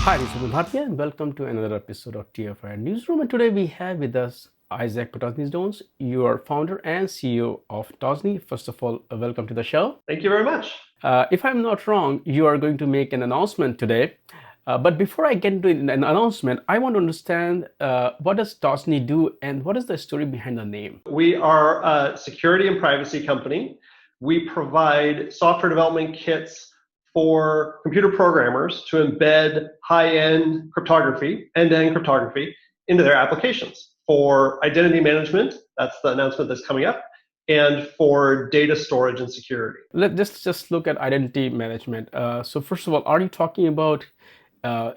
Hi, this is Bhatia and welcome to another episode of TFI Newsroom. And today we have with us Isaac Potoczny-Jones. You are founder and CEO of Potoczny. First of all, welcome to the show. Thank you very much. If I'm not wrong, you are going to make an announcement today. But before I get into an announcement, I want to understand what does Potoczny do and what is the story behind the name? We are a security and privacy company. We provide software development kits for computer programmers to embed high-end cryptography, end-to-end cryptography, into their applications for identity management. That's the announcement that's coming up, and for data storage and security. Let's just look at identity management. So first of all, are you talking about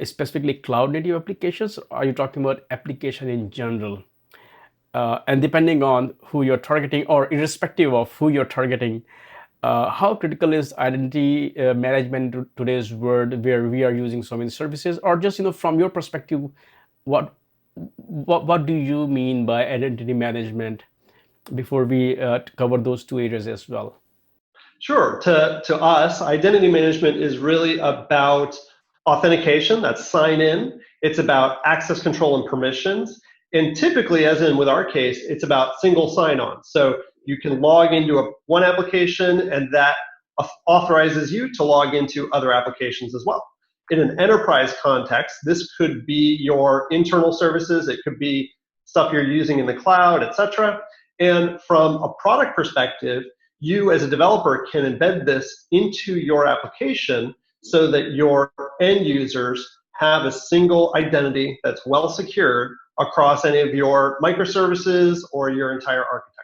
specifically cloud native applications, or are you talking about application in general? And depending on who you're targeting, or irrespective of who you're targeting, how critical is identity management in today's world, where we are using so many services? Or just from your perspective, what do you mean by identity management? Before we cover those two areas as well. Sure. To us, identity management is really about authentication. That's sign in. It's about access control and permissions. And typically, as in with our case, it's about single sign-on. So you can log into one application, and that authorizes you to log into other applications as well. In an enterprise context, this could be your internal services. It could be stuff you're using in the cloud, etc. And from a product perspective, you as a developer can embed this into your application so that your end users have a single identity that's well secured across any of your microservices or your entire architecture.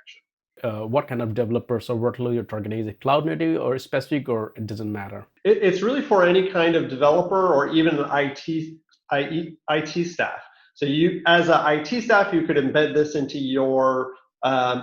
What kind of developers or workload you're targeting? Is it cloud native or specific, or it doesn't matter? It's really for any kind of developer or even an IT staff. So you, as an IT staff, you could embed this into your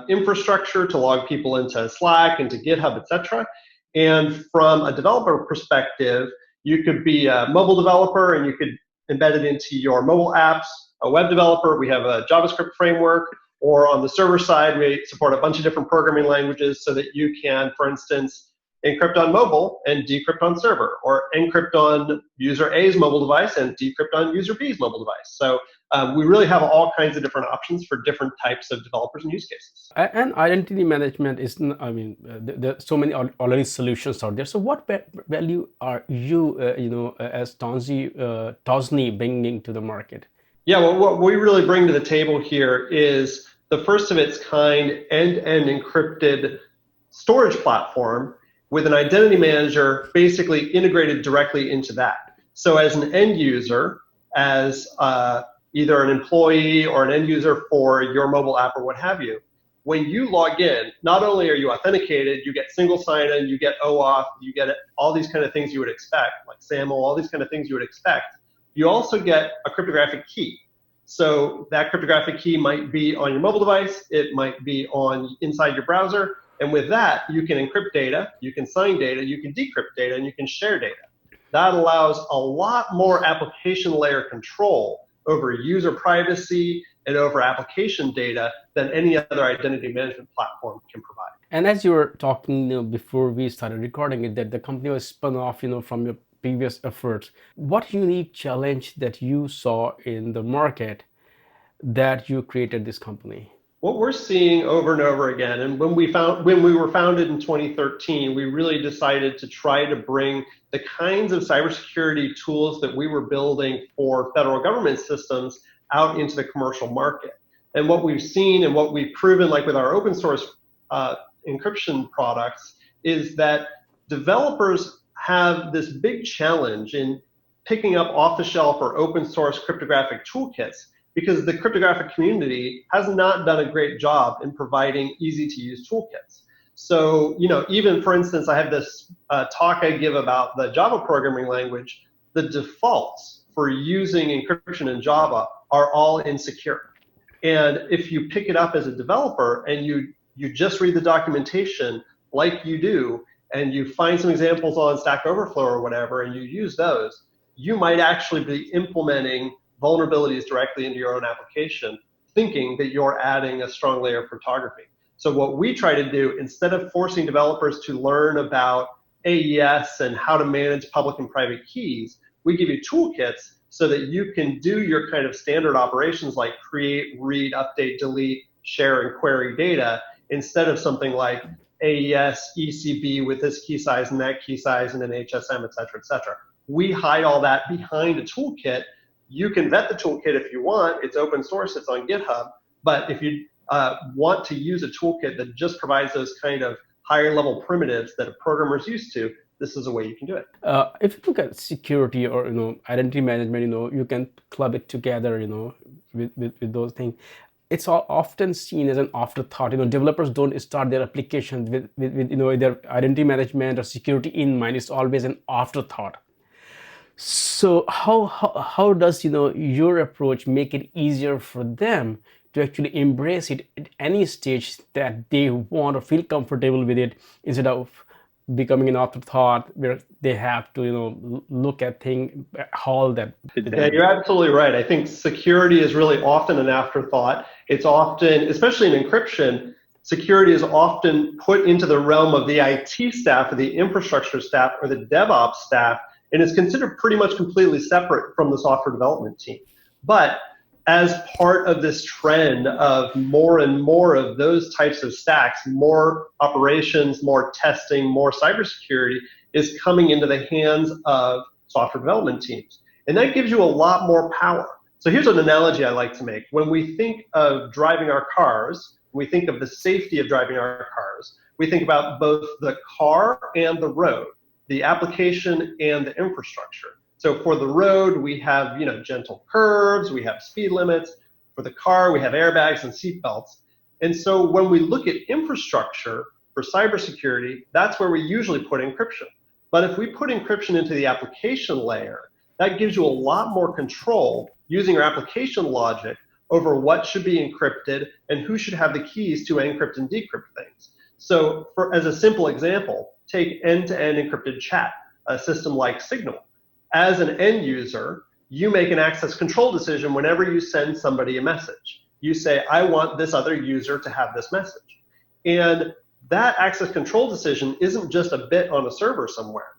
infrastructure to log people into Slack, into GitHub, etc. And from a developer perspective, you could be a mobile developer and you could embed it into your mobile apps. A web developer, we have a JavaScript framework, or on the server side, we support a bunch of different programming languages so that you can, for instance, encrypt on mobile and decrypt on server, or encrypt on user A's mobile device and decrypt on user B's mobile device. So we really have all kinds of different options for different types of developers and use cases. And identity management is, there's so many already solutions out there. So what value are you, as Potoczny bringing to the market? Yeah, well, what we really bring to the table here is the first of its kind end-to-end encrypted storage platform with an identity manager basically integrated directly into that. So as an end user, as either an employee or an end user for your mobile app or what have you, when you log in, not only are you authenticated, you get single sign-in, you get OAuth, you get all these kind of things you would expect, like SAML, all these kind of things you would expect. You also get a cryptographic key. So that cryptographic key might be on your mobile device, it might be inside your browser, and with that, you can encrypt data, you can sign data, you can decrypt data, and you can share data. That allows a lot more application layer control over user privacy and over application data than any other identity management platform can provide. And as you were talking before we started recording it, that the company was spun off from your previous efforts. What unique challenge that you saw in the market that you created this company? What we're seeing over and over again, and when we were founded in 2013, we really decided to try to bring the kinds of cybersecurity tools that we were building for federal government systems out into the commercial market. And what we've seen and what we've proven, like with our open source encryption products, is that developers have this big challenge in picking up off-the-shelf or open source cryptographic toolkits, because the cryptographic community has not done a great job in providing easy-to-use toolkits. So, even for instance, I have this talk I give about the Java programming language. The defaults for using encryption in Java are all insecure. And if you pick it up as a developer and you just read the documentation like you do, and you find some examples on Stack Overflow or whatever, and you use those, you might actually be implementing vulnerabilities directly into your own application, thinking that you're adding a strong layer of cryptography. So what we try to do, instead of forcing developers to learn about AES and how to manage public and private keys, we give you toolkits so that you can do your kind of standard operations like create, read, update, delete, share, and query data instead of something like AES, ECB with this key size and that key size and an HSM, et cetera, et cetera. We hide all that behind a toolkit. You can vet the toolkit if you want. It's open source. It's on GitHub. But if you want to use a toolkit that just provides those kind of higher level primitives that a programmer's used to, this is a way you can do it. If you look at security or identity management, you can club it together, with those things. It's all often seen as an afterthought. Developers don't start their applications with their identity management or security in mind. It's always an afterthought. So how does your approach make it easier for them to actually embrace it at any stage that they want or feel comfortable with it, instead of becoming an afterthought where they have to look at things, haul that. Yeah, you're absolutely right. I think security is really often an afterthought. It's often, especially in encryption, security is often put into the realm of the IT staff or the infrastructure staff or the DevOps staff, and is considered pretty much completely separate from the software development team. But as part of this trend of more and more of those types of stacks, more operations, more testing, more cybersecurity is coming into the hands of software development teams. And that gives you a lot more power. So here's an analogy I like to make. When we think of driving our cars, we think of the safety of driving our cars, we think about both the car and the road, the application and the infrastructure. So for the road, we have gentle curves, we have speed limits. For the car, we have airbags and seat belts. And so when we look at infrastructure for cybersecurity, that's where we usually put encryption. But if we put encryption into the application layer, that gives you a lot more control using your application logic over what should be encrypted and who should have the keys to encrypt and decrypt things. So as a simple example, take end-to-end encrypted chat, a system like Signal. As an end user, you make an access control decision whenever you send somebody a message. You say, I want this other user to have this message. And that access control decision isn't just a bit on a server somewhere.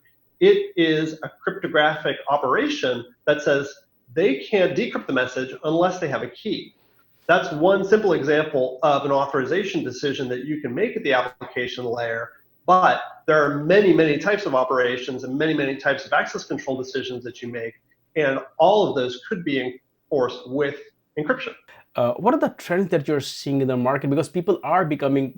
It is a cryptographic operation that says they can't decrypt the message unless they have a key. That's one simple example of an authorization decision that you can make at the application layer. But there are many, many types of operations and many, many types of access control decisions that you make, and all of those could be enforced with encryption. What are the trends that you're seeing in the market? Because people are becoming,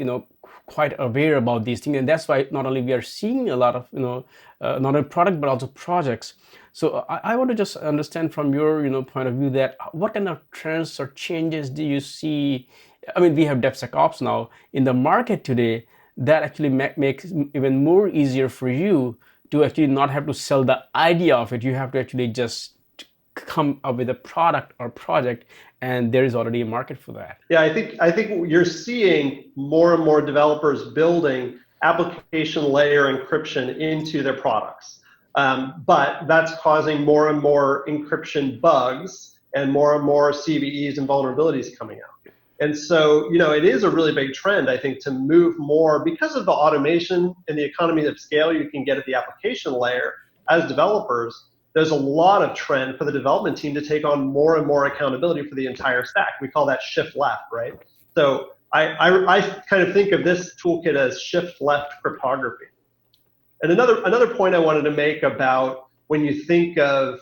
quite aware about these things, and that's why not only we are seeing a lot of, not only product but also projects. So I want to just understand from your, point of view, that what kind of trends or changes do you see? I mean, we have DevSecOps now in the market today. That actually makes even more easier for you to actually not have to sell the idea of it. You have to actually just come up with a product or project, and there is already a market for that. Yeah, I think you're seeing more and more developers building application layer encryption into their products. But that's causing more and more encryption bugs and more CVEs and vulnerabilities coming out. And so, it is a really big trend, I think, to move more because of the automation and the economy of scale you can get at the application layer. As developers, there's a lot of trend for the development team to take on more and more accountability for the entire stack. We call that shift left, right? So I kind of think of this toolkit as shift left cryptography. And another point I wanted to make about when you think of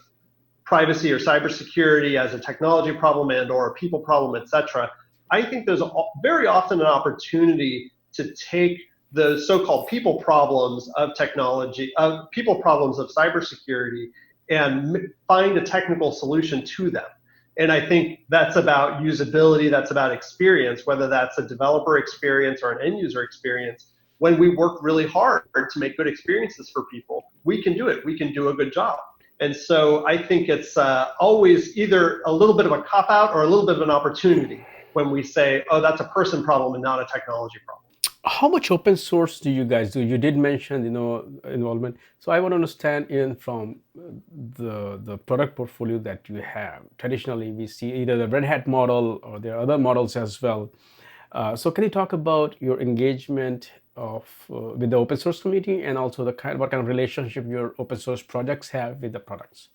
privacy or cybersecurity as a technology problem and or a people problem, et cetera, I think there's very often an opportunity to take the so-called people problems of technology, people problems of cybersecurity, and find a technical solution to them. And I think that's about usability, that's about experience, whether that's a developer experience or an end user experience. When we work really hard to make good experiences for people, we can do it. We can do a good job. And so I think it's always either a little bit of a cop-out or a little bit of an opportunity when we say, oh, that's a person problem and not a technology problem. How much open source do you guys do? You did mention, involvement. So I want to understand, even from the product portfolio that you have. Traditionally, we see either the Red Hat model or there are other models as well. So can you talk about your engagement with the open source community, and also what kind of relationship your open source projects have with the products?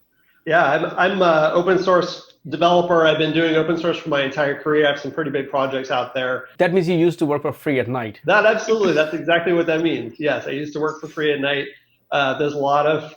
Yeah, I'm a open source developer. I've been doing open source for my entire career. I have some pretty big projects out there. That means you used to work for free at night. That absolutely, that's exactly what that means. Yes, I used to work for free at night. There's a lot of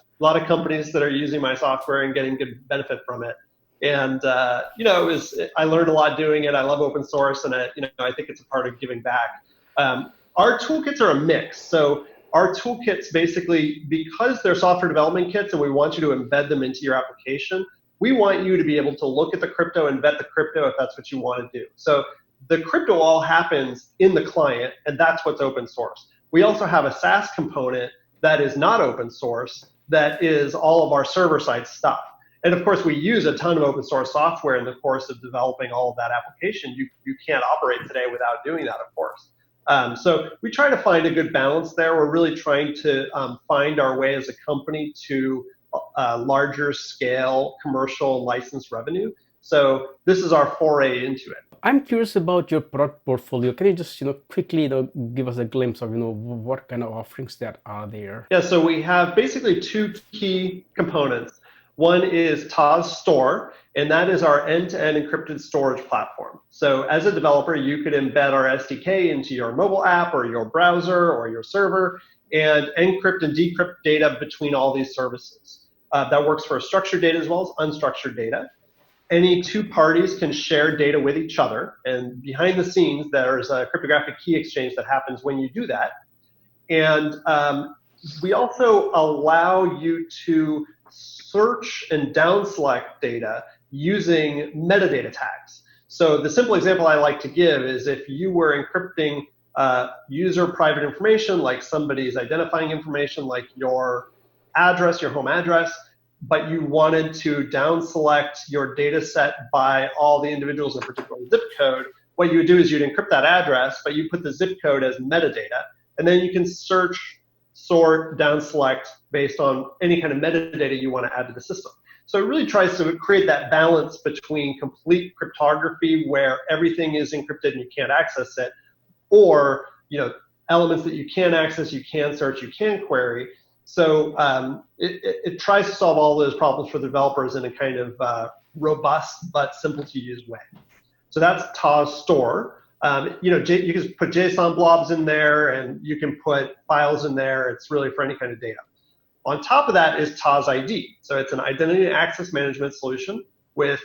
companies that are using my software and getting good benefit from it. And I learned a lot doing it. I love open source, and I think it's a part of giving back. Our toolkits are a mix. So our toolkits basically, because they're software development kits, and we want you to embed them into your application. We want you to be able to look at the crypto and vet the crypto if that's what you want to do. So the crypto all happens in the client, and that's what's open source. We also have a SaaS component that is not open source, that is all of our server-side stuff. And of course, we use a ton of open source software in the course of developing all of that application. You can't operate today without doing that, of course. So we try to find a good balance there. We're really trying to find our way as a company to larger scale commercial license revenue. So this is our foray into it. I'm curious about your product portfolio. Can you just, quickly, give us a glimpse of, what kind of offerings that are there? Yeah, so we have basically two key components. One is Taz Store, and that is our end-to-end encrypted storage platform. So as a developer, you could embed our SDK into your mobile app or your browser or your server and encrypt and decrypt data between all these services. That works for structured data as well as unstructured data. Any two parties can share data with each other, and behind the scenes, there's a cryptographic key exchange that happens when you do that. And we also allow you to search and down select data using metadata tags. So the simple example I like to give is if you were encrypting user private information, like somebody's identifying information, like your address, your home address, but you wanted to down select your data set by all the individuals in a particular zip code, what you would do is you'd encrypt that address, but you put the zip code as metadata, and then you can search, sort, down select based on any kind of metadata you want to add to the system. So it really tries to create that balance between complete cryptography where everything is encrypted and you can't access it, or elements that you can access, you can search, you can query. So it tries to solve all those problems for the developers in a kind of robust but simple to use way. So that's Taz Store. You can put JSON blobs in there, and you can put files in there. It's really for any kind of data. On top of that is Taz ID. So it's an identity and access management solution with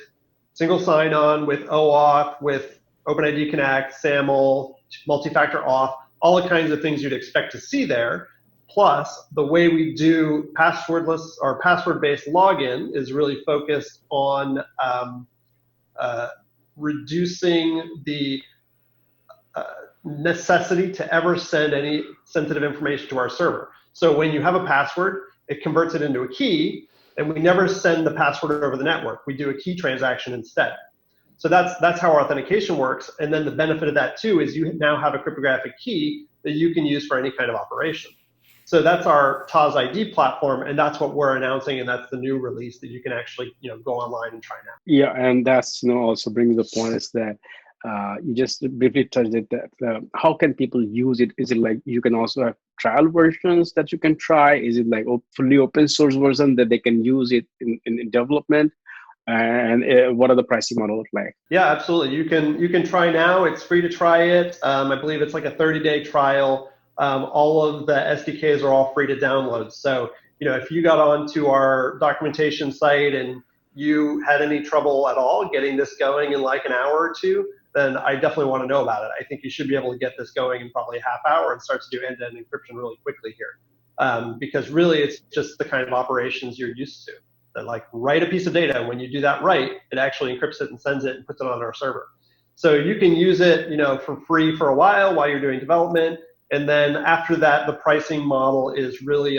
single sign-on, with OAuth, with OpenID Connect, SAML, multi-factor auth, all the kinds of things you'd expect to see there. Plus, the way we do passwordless or password-based login is really focused on reducing the necessity to ever send any sensitive information to our server. So when you have a password, it converts it into a key, and we never send the password over the network. We do a key transaction instead. So that's how our authentication works. And then the benefit of that too is you now have a cryptographic key that you can use for any kind of operation. So that's our Taz ID platform, and that's what we're announcing, and that's the new release that you can actually go online and try now. Yeah, and that's also brings the point is that you just briefly touched it, that how can people use it? Is it like you can also have trial versions that you can try? Is it like a fully open source version that they can use it in development? And what are the pricing models like? Yeah, absolutely. You can try now. It's free to try it. I believe it's like a 30-day trial. All of the SDKs are all free to download. So if you got onto our documentation site and you had any trouble at all getting this going in like an hour or two, then I definitely want to know about it. I think you should be able to get this going in probably a half hour and start to do end-to-end encryption really quickly here. Because really it's just the kind of operations you're used to. That like write a piece of data. When you do that right, it actually encrypts it and sends it and puts it on our server. So you can use it for free for a while you're doing development. And then after that, the pricing model is really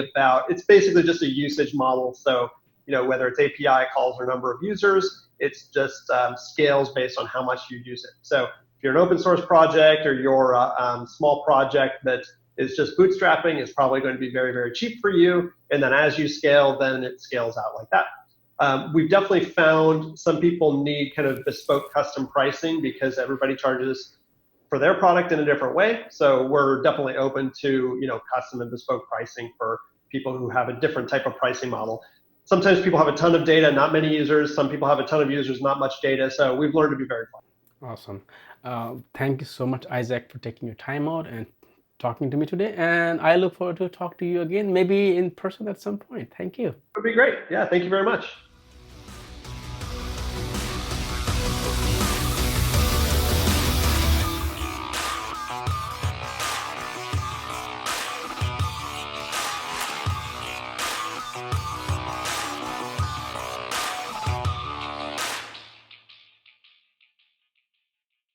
it's basically just a usage model. So, whether it's API calls or number of users, it's just scales based on how much you use it. So if you're an open source project or you're a small project that is just bootstrapping, it's probably going to be very, very cheap for you. And then as you scale, then it scales out like that. We've definitely found some people need kind of bespoke custom pricing because everybody charges for their product in a different way. So we're definitely open to custom and bespoke pricing for people who have a different type of pricing model. sometimes people have a ton of data, not many users. Some people have a ton of users, not much data. So we've learned to be very flexible. Awesome. Thank you so much, Isaac, for taking your time out and talking to me today. And I look forward to talk to you again, maybe in person at some point. Thank you. It would be great. Yeah, thank you very much.